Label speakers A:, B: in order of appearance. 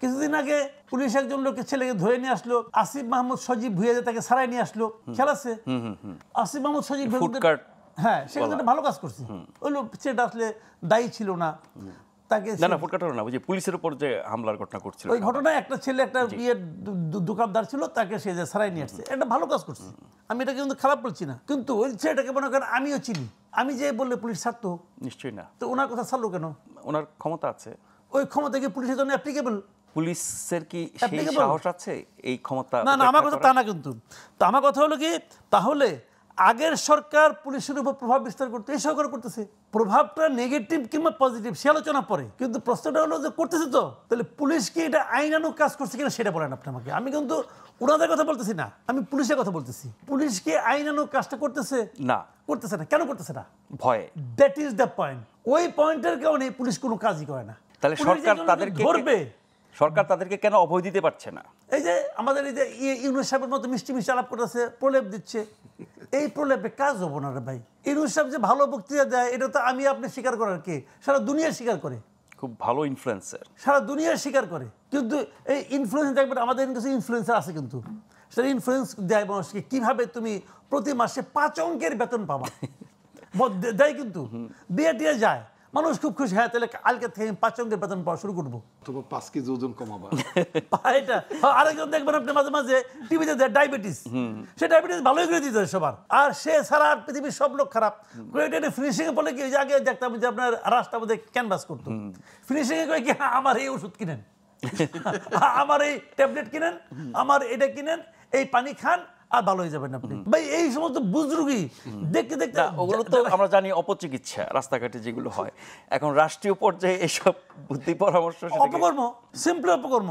A: কিছুদিন আগে পুলিশ একজন লোকের ছেলেকে ধরে নিয়ে আসলো, আসিফ মাহমুদ সজীব ভুইয়া যে তাকে ছাড়াই নিয়ে আসলো, খেয়াল আছে? আসিফ মাহমুদ সজীব, হ্যাঁ, সে কিন্তু ভালো কাজ করছে। ওই লোক সেটা আসলে দায়ী ছিল না, তাকে
B: পুলিশের উপর যে হামলার ঘটনা করছিল,
A: ওই ঘটনায় একটা ছেলে একটা বিয়ের দোকানদার ছিল, তাকে সে যে ছাড়াই নিয়ে আসছে, এটা ভালো কাজ করছে, আমি এটা কিন্তু খারাপ বলছি না। কিন্তু ওই ছেলেটাকে মনে করেন আমিও চিনি, আমি যে বললে পুলিশ ছাড়তো?
B: নিশ্চয়ই না।
A: তো ওনার কথা ছাড়লো কেন?
B: ওনার ক্ষমতা আছে,
A: ওই ক্ষমতা কি পুলিশের জন্য অ্যাপ্লিকেবল?
B: পুলিশের কি সেই সাহস আছে এই ক্ষমতা?
A: না না, আমার কথা তা না। কিন্তু তো আমার কথা হলো কি, তাহলে আগের সরকার পুলিশের উপর প্রভাব বিস্তার করতে, এই সরকার করতেছে, প্রভাবটা নেগেটিভ কিংবা পজিটিভ সে আলোচনা পরে, কিন্তু প্রশ্নটা হলো যে করতেছে তো, তাহলে পুলিশ কি এটা আইনানুগ কাজ করছে কিনা সেটা বলেন আপনি আমাকে। আমি কিন্তু ওনাদের কথা বলতেছি না, আমি পুলিশের কথা বলতেছি। পুলিশ কি আইনানুগ কাজটা করতেছে?
B: না,
A: করতেছে না। কেন করতেছে না?
B: ভয়ে।
A: That is the point. ওই পয়েন্টের কারণে পুলিশ কোনো কাজই করে না।
B: তাহলে সরকার তাদেরকে
A: ধরবে,
B: সরকার তাদেরকে কেন অভয় দিতে পারছে না?
A: এই যে আমাদের এই যে ইউনুস সাহেবের মতো মিষ্টি মিষ্টি আলাপ করতেছে, প্রলেপ দিচ্ছে, এই প্রলেপে কাজ হবো না রে ভাই। ইউনুস সাহেব যে ভালো বক্তৃতা দেয়, এটা তো আমি আপনি স্বীকার করার কে? সারা দুনিয়া স্বীকার করে,
B: খুব ভালো ইনফ্লুয়েন্সার,
A: সারা দুনিয়া স্বীকার করে। কিন্তু এই ইনফ্লুয়েন্স দেখবেন, আমাদের কাছে ইনফ্লুয়েন্সার আছে, কিন্তু সেটা ইনফ্লুয়েন্স দেয় মানুষকে কিভাবে তুমি প্রতি মাসে 5 অঙ্কের বেতন পাবা, দেয়। কিন্তু দিয়ে দিয়ে যায়, মানুষ খুব খুশি, হ্যাঁ তাহলে কালকে থেকে 5 অঙ্কের বেতন পাওয়া শুরু করবো,
C: 5 কেজি ওজন কমাবা।
A: এটা আরেকজন দেখবেন আপনি মাঝে মাঝে টিভিতে দেয় ডায়াবেটিস, সে ডায়াবেটিস ভালোই করে দিতে সবার, আর সে ছাড়া আর পৃথিবীর সব লোক খারাপ। ফিনিশিং এ বলে কি, আগে দেখতাম যে আপনার রাস্তার মধ্যে ক্যানভাস করতো, ফিনিশিং এ কয়ে কি আমার এই ওষুধ কিনেন, আমার এই ট্যাবলেট কিনেন, আমার এটা কিনেন, এই পানি খান আর ভালো হয়ে যাবেন আপনি। ভাই এই সমস্ত বুজরুগি দেখতে দেখতে,
B: ওগুলো তো আমরা জানি অপচিকিৎসা, রাস্তাঘাটে যেগুলো হয়। এখন রাষ্ট্রীয় পর্যায়ে এসব বুদ্ধি পরামর্শ,
A: অপকর্ম, সিম্পল অপকর্ম।